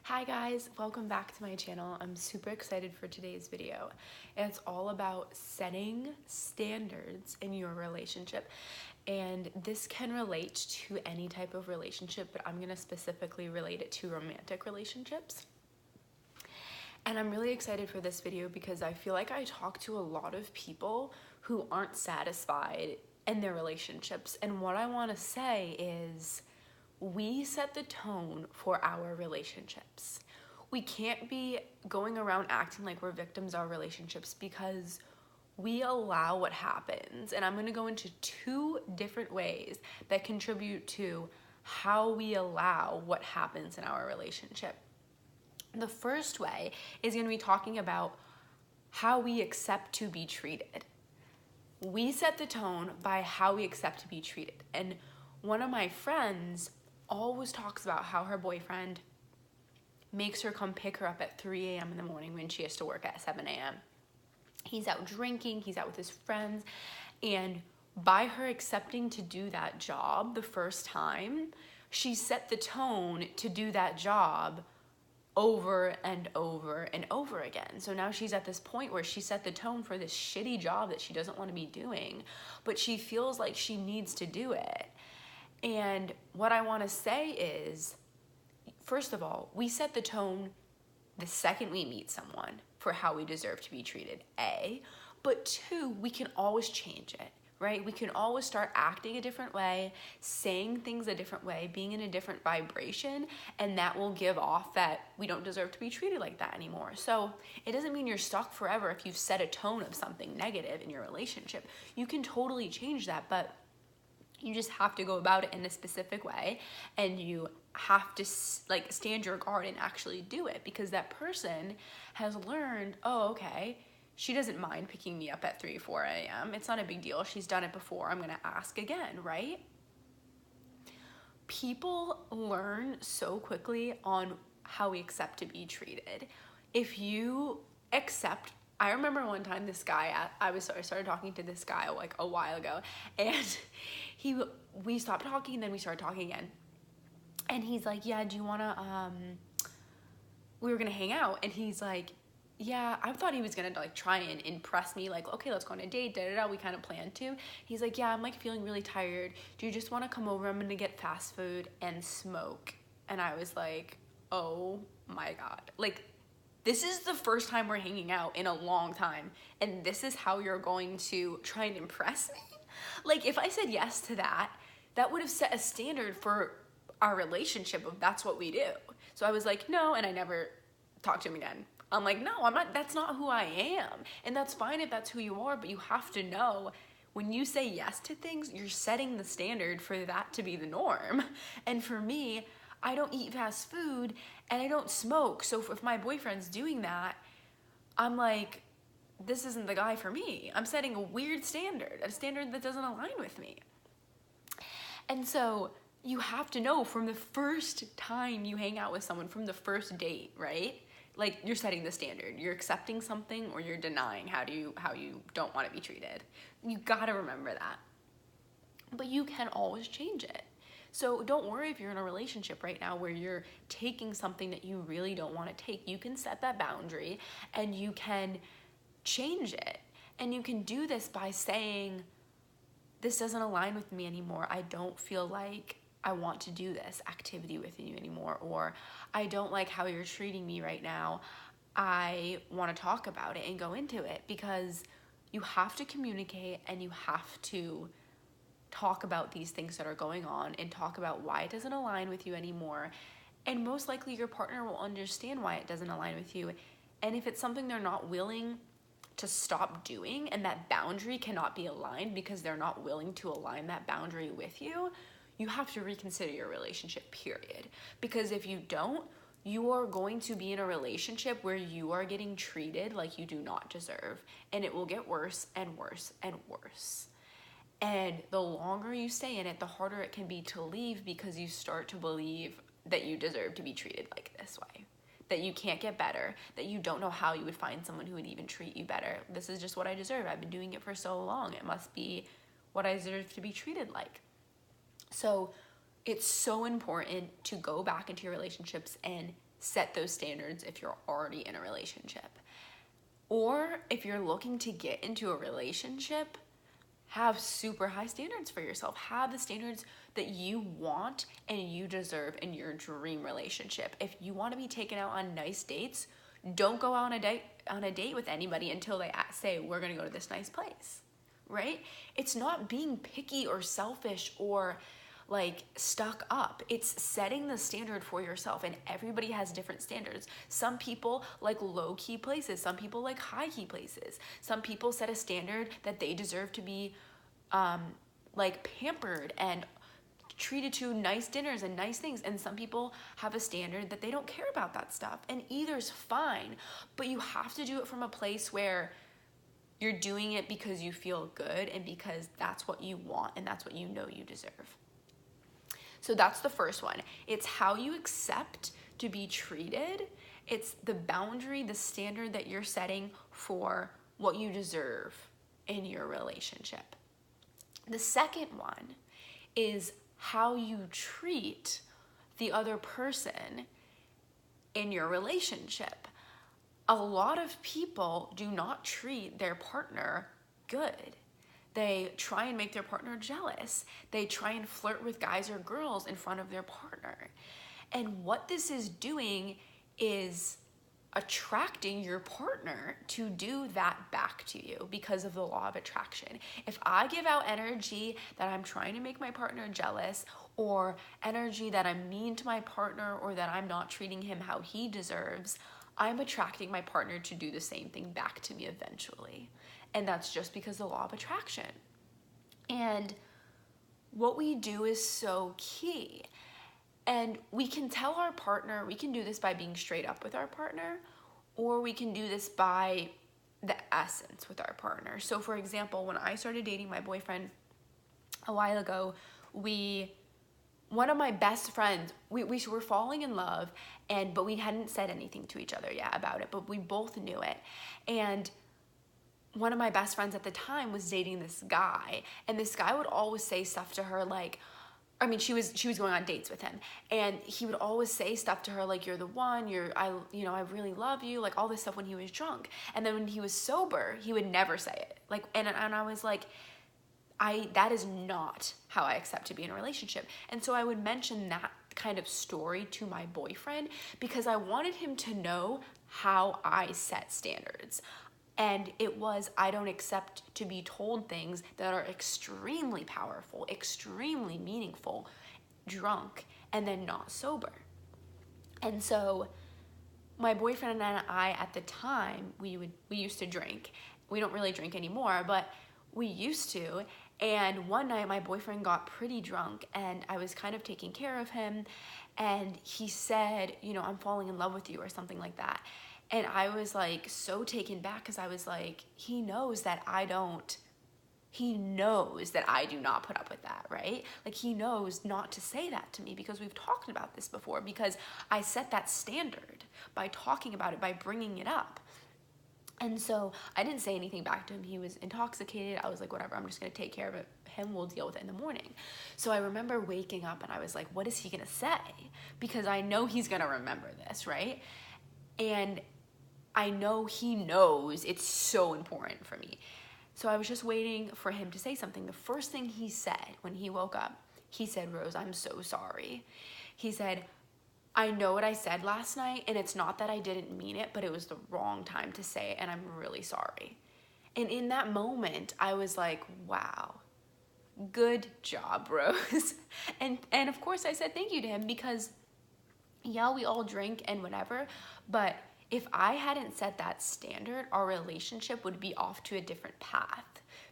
Hi guys, welcome back to my channel. I'm super excited for today's video. It's all about setting standards in your relationship. And this can relate to any type of relationship, but I'm going to specifically relate it to romantic relationships. And I'm really excited for this video because I feel like I talk to a lot of people who aren't satisfied in their relationships. And what I want to say is, we set the tone for our relationships. We can't be going around acting like we're victims of our relationships because we allow what happens. And I'm going to go into two different ways that contribute to how we allow what happens in our relationship. The first way is going to be talking about how we accept to be treated. We set the tone by how we accept to be treated. And one of my friends always talks about how her boyfriend makes her come pick her up at 3 a.m. in the morning when she has to work at 7 a.m. He's out drinking, he's out with his friends, and by her accepting to do that job the first time, she set the tone to do that job over and over and over again. So now she's at this point where she set the tone for this shitty job that she doesn't want to be doing, but she feels like she needs to do it. And what I want to say is, first of all, we set the tone the second we meet someone for how we deserve to be treated, A. But two, we can always change it, right? We can always start acting a different way, saying things a different way, being in a different vibration, and that will give off that we don't deserve to be treated like that anymore. So it doesn't mean you're stuck forever if you've set a tone of something negative in your relationship. You can totally change that, but you just have to go about it in a specific way, and you have to stand your guard and actually do it, because that person has learned, oh, okay, she doesn't mind picking me up at 4 a.m. It's not a big deal. She's done it before. I'm going to ask again, right? People learn so quickly on how we accept to be treated. If you accept, I remember one time this guy, I started talking to this guy like a while ago, and we stopped talking, and then we started talking again. And he's like, yeah, do you want to, we were going to hang out. And he's like, yeah, I thought he was going to try and impress me. Like, okay, let's go on a date, We kind of planned to. He's like, yeah, I'm feeling really tired. Do you just want to come over? I'm going to get fast food and smoke. And I was like, oh my God. This is the first time we're hanging out in a long time, and this is how you're going to try and impress me? If I said yes to that, that would have set a standard for our relationship of that's what we do. So I was like, no, and I never talked to him again. I'm like, no, I'm not, that's not who I am. And that's fine if that's who you are, but you have to know when you say yes to things, you're setting the standard for that to be the norm. And for me, I don't eat fast food and I don't smoke. So if my boyfriend's doing that, I'm like, this isn't the guy for me. I'm setting a weird standard, a standard that doesn't align with me. And so you have to know from the first time you hang out with someone, from the first date, right? You're setting the standard. You're accepting something or you're denying how you don't want to be treated. You gotta remember that. But you can always change it. So don't worry if you're in a relationship right now where you're taking something that you really don't want to take. You can set that boundary and you can change it. And you can do this by saying, this doesn't align with me anymore. I don't feel like I want to do this activity with you anymore, or I don't like how you're treating me right now. I want to talk about it and go into it, because you have to communicate and you have to talk about these things that are going on and talk about why it doesn't align with you anymore. And most likely your partner will understand why it doesn't align with you. And if it's something they're not willing to stop doing, and that boundary cannot be aligned because they're not willing to align that boundary with you, you have to reconsider your relationship, period. Because if you don't, you are going to be in a relationship where you are getting treated like you do not deserve, and it will get worse and worse and worse. And the longer you stay in it, the harder it can be to leave, because you start to believe that you deserve to be treated like this way, that you can't get better, that you don't know how you would find someone who would even treat you better. This is just what I deserve. I've been doing it for so long. It must be what I deserve to be treated like. So it's so important to go back into your relationships and set those standards if you're already in a relationship. Or if you're looking to get into a relationship, have super high standards for yourself. Have the standards that you want and you deserve in your dream relationship. If you want to be taken out on nice dates, don't go out on a date with anybody until they say, we're going to go to this nice place, right? It's not being picky or selfish or like stuck up. It's setting the standard for yourself, and everybody has different standards. Some people like low-key places. Some people like high-key places. Some people set a standard that they deserve to be like pampered and treated to nice dinners and nice things, and some people have a standard that they don't care about that stuff, and either's fine, but you have to do it from a place where you're doing it because you feel good and because that's what you want and that's what you know you deserve. So that's the first one. It's how you accept to be treated. It's the boundary, the standard that you're setting for what you deserve in your relationship. The second one is how you treat the other person in your relationship. A lot of people do not treat their partner good. They try and make their partner jealous. They try and flirt with guys or girls in front of their partner. And what this is doing is attracting your partner to do that back to you because of the law of attraction. If I give out energy that I'm trying to make my partner jealous, or energy that I'm mean to my partner, or that I'm not treating him how he deserves, I'm attracting my partner to do the same thing back to me eventually. And that's just because of the law of attraction. And what we do is so key. And we can tell our partner, we can do this by being straight up with our partner, or we can do this by the essence with our partner. So for example, when I started dating my boyfriend a while ago, one of my best friends, we were falling in love, but we hadn't said anything to each other yet about it, but we both knew it. And one of my best friends at the time was dating this guy, and this guy would always say stuff to her like, she was going on dates with him, and he would always say stuff to her like, you're the one, I really love you, like all this stuff when he was drunk. And then when he was sober, he would never say it. Like, and I was like, that is not how I accept to be in a relationship. And so I would mention that kind of story to my boyfriend because I wanted him to know how I set standards. And it was, I don't accept to be told things that are extremely powerful, extremely meaningful, drunk, and then not sober. And so my boyfriend and I at the time, we used to drink. We don't really drink anymore, but we used to. And one night my boyfriend got pretty drunk, and I was kind of taking care of him. And he said, I'm falling in love with you or something like that. And I was like so taken back because I was like, he knows that I do not put up with that, right? Like he knows not to say that to me because we've talked about this before, because I set that standard by talking about it, by bringing it up. And so I didn't say anything back to him. He was intoxicated. I was like, whatever, I'm just going to take care of it. Him, we'll deal with it in the morning. So I remember waking up and I was like, what is he going to say? Because I know he's going to remember this, right? And I know he knows it's so important for me. So I was just waiting for him to say something. The first thing he said when he woke up, he said, Rose, I'm so sorry. He said, I know what I said last night, and it's not that I didn't mean it, but it was the wrong time to say it, and I'm really sorry. And in that moment, I was like, wow, good job, Rose. And of course I said thank you to him because, yeah, we all drink and whatever, but if I hadn't set that standard, our relationship would be off to a different path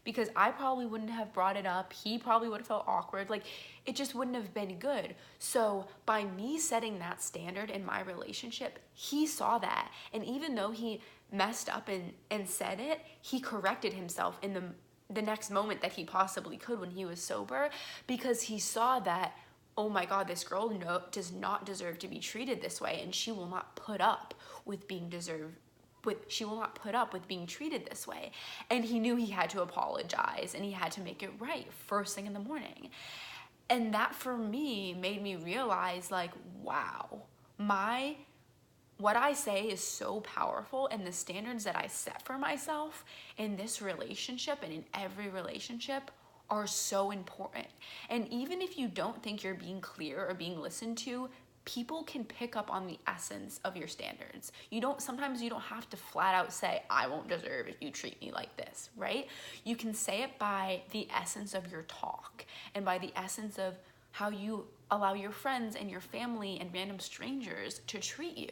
because I probably wouldn't have brought it up. He probably would have felt awkward. Like, it just wouldn't have been good. So by me setting that standard in my relationship, he saw that. And even though he messed up and said it, he corrected himself in the next moment that he possibly could when he was sober, because he saw that, oh my God, this girl does not deserve to be treated this way, and she will not put up with being treated this way. And he knew he had to apologize and he had to make it right first thing in the morning. And that for me made me realize, like, wow, what I say is so powerful, and the standards that I set for myself in this relationship and in every relationship are so important. And even if you don't think you're being clear or being listened to, people can pick up on the essence of your standards. Sometimes you don't have to flat out say, I won't deserve if you treat me like this, right? You can say it by the essence of your talk and by the essence of how you allow your friends and your family and random strangers to treat you.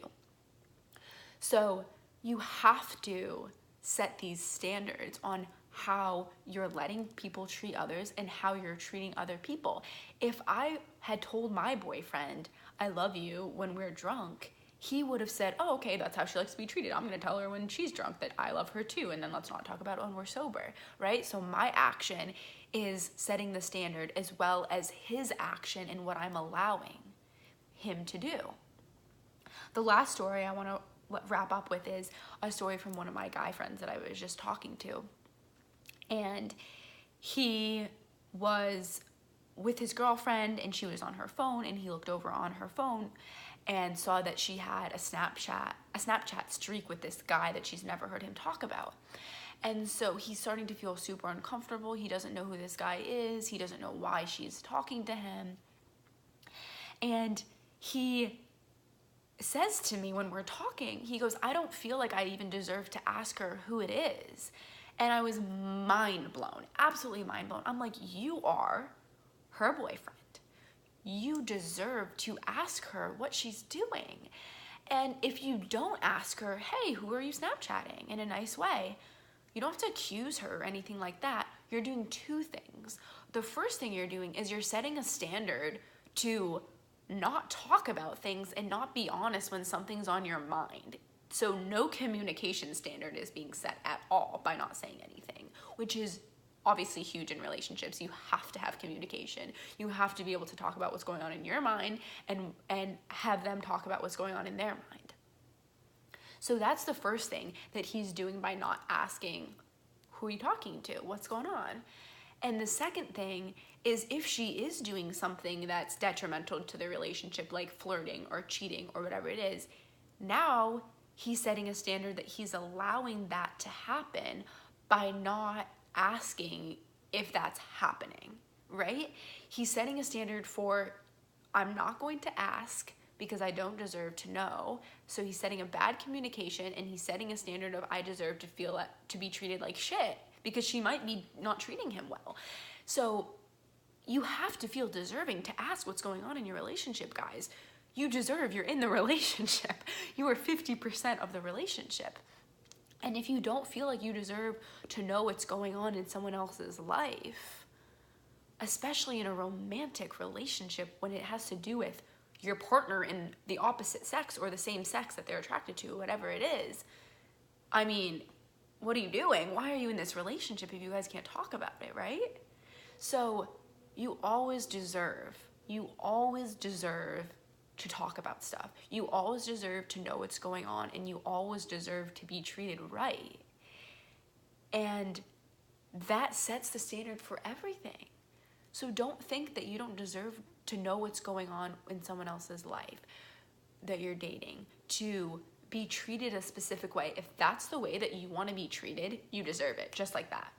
So you have to set these standards on how you're letting people treat others and how you're treating other people. If I had told my boyfriend, I love you when we're drunk, he would have said, oh, okay, that's how she likes to be treated. I'm going to tell her when she's drunk that I love her too, and then let's not talk about it when we're sober, right? So my action is setting the standard as well as his action and what I'm allowing him to do. The last story I want to wrap up with is a story from one of my guy friends that I was just talking to. And he was with his girlfriend and she was on her phone, and he looked over on her phone and saw that she had a Snapchat streak with this guy that she's never heard him talk about. And so he's starting to feel super uncomfortable. He doesn't know who this guy is. He doesn't know why she's talking to him. And he says to me when we're talking, he goes, I don't feel like I even deserve to ask her who it is. And I was mind blown, absolutely mind blown. I'm like, you are her boyfriend. You deserve to ask her what she's doing. And if you don't ask her, hey, who are you Snapchatting, in a nice way, you don't have to accuse her or anything like that. You're doing two things. The first thing you're doing is you're setting a standard to not talk about things and not be honest when something's on your mind. So no communication standard is being set at all by not saying anything, which is obviously huge in relationships. You have to have communication. You have to be able to talk about what's going on in your mind and have them talk about what's going on in their mind. So that's the first thing that he's doing by not asking, who are you talking to? What's going on? And the second thing is, if she is doing something that's detrimental to the relationship, like flirting or cheating or whatever it is, now he's setting a standard that he's allowing that to happen by not asking if that's happening, right? He's setting a standard for, I'm not going to ask because I don't deserve to know. So he's setting a bad communication, and he's setting a standard of, I deserve to be treated like shit because she might be not treating him well. So you have to feel deserving to ask what's going on in your relationship, guys. You deserve, you're in the relationship. You are 50% of the relationship. And if you don't feel like you deserve to know what's going on in someone else's life, especially in a romantic relationship when it has to do with your partner in the opposite sex or the same sex that they're attracted to, whatever it is, I mean, what are you doing? Why are you in this relationship if you guys can't talk about it, right? So you always deserve to talk about stuff. You always deserve to know what's going on, and you always deserve to be treated right. And that sets the standard for everything. So don't think that you don't deserve to know what's going on in someone else's life that you're dating, to be treated a specific way. If that's the way that you want to be treated, you deserve it, just like that.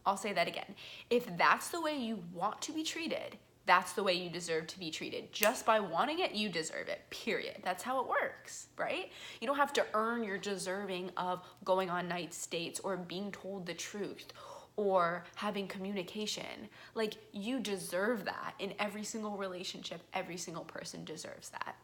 I'll say that again. If that's the way you want to be treated, that's the way you deserve to be treated. Just by wanting it, you deserve it, period. That's how it works, right? You don't have to earn your deserving of going on night dates or being told the truth or having communication. Like, you deserve that in every single relationship. Every single person deserves that.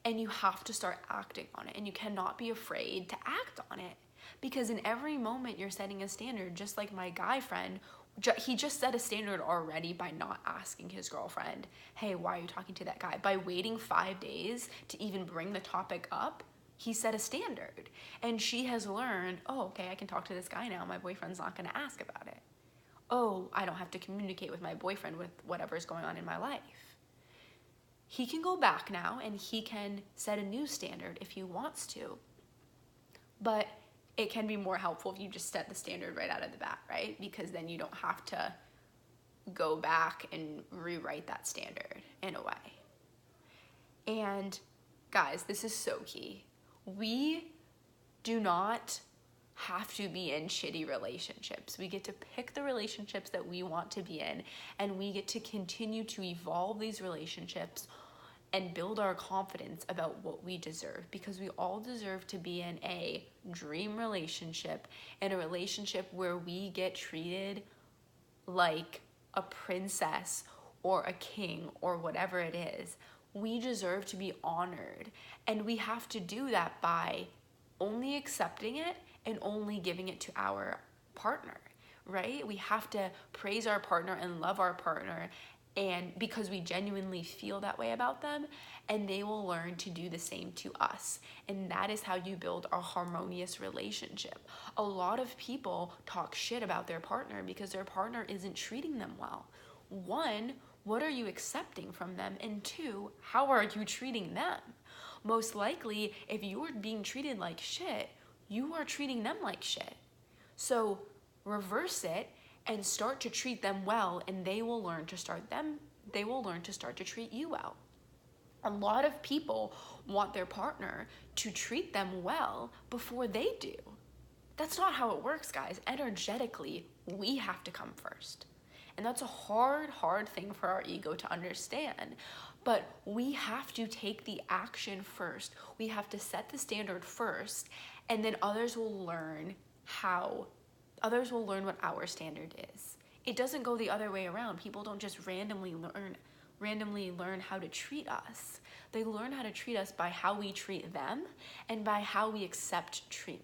And you have to start acting on it, and you cannot be afraid to act on it, because in every moment you're setting a standard. Just like my guy friend, he just set a standard already by not asking his girlfriend, hey, why are you talking to that guy? By waiting 5 days to even bring the topic up, he set a standard. And she has learned, oh, okay, I can talk to this guy now. My boyfriend's not going to ask about it. Oh, I don't have to communicate with my boyfriend with whatever's going on in my life. He can go back now and he can set a new standard if he wants to. But it can be more helpful if you just set the standard right out of the bat, right? Because then you don't have to go back and rewrite that standard in a way. And guys, this is so key. We do not have to be in shitty relationships. We get to pick the relationships that we want to be in, and we get to continue to evolve these relationships and build our confidence about what we deserve, because we all deserve to be in a dream relationship, in a relationship where we get treated like a princess or a king or whatever it is. We deserve to be honored, and we have to do that by only accepting it and only giving it to our partner, right? We have to praise our partner and love our partner, and because we genuinely feel that way about them, and they will learn to do the same to us. And that is how you build a harmonious relationship. A lot of people talk shit about their partner because their partner isn't treating them well. One, what are you accepting from them? And two, how are you treating them? Most likely, if you're being treated like shit, you are treating them like shit. So reverse it and start to treat them well, and they will learn to start to treat you well. A lot of people want their partner to treat them well before they do. That's not how it works, guys. Energetically, we have to come first. And that's a hard thing for our ego to understand. But we have to take the action first. We have to set the standard first, and then others will learn what our standard is. It doesn't go the other way around. People don't just randomly learn how to treat us. They learn how to treat us by how we treat them and by how we accept treatment.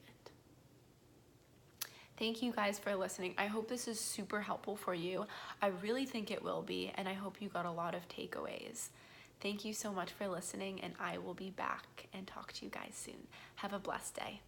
Thank you guys for listening. I hope this is super helpful for you. I really think it will be, and I hope you got a lot of takeaways. Thank you so much for listening, and I will be back and talk to you guys soon. Have a blessed day.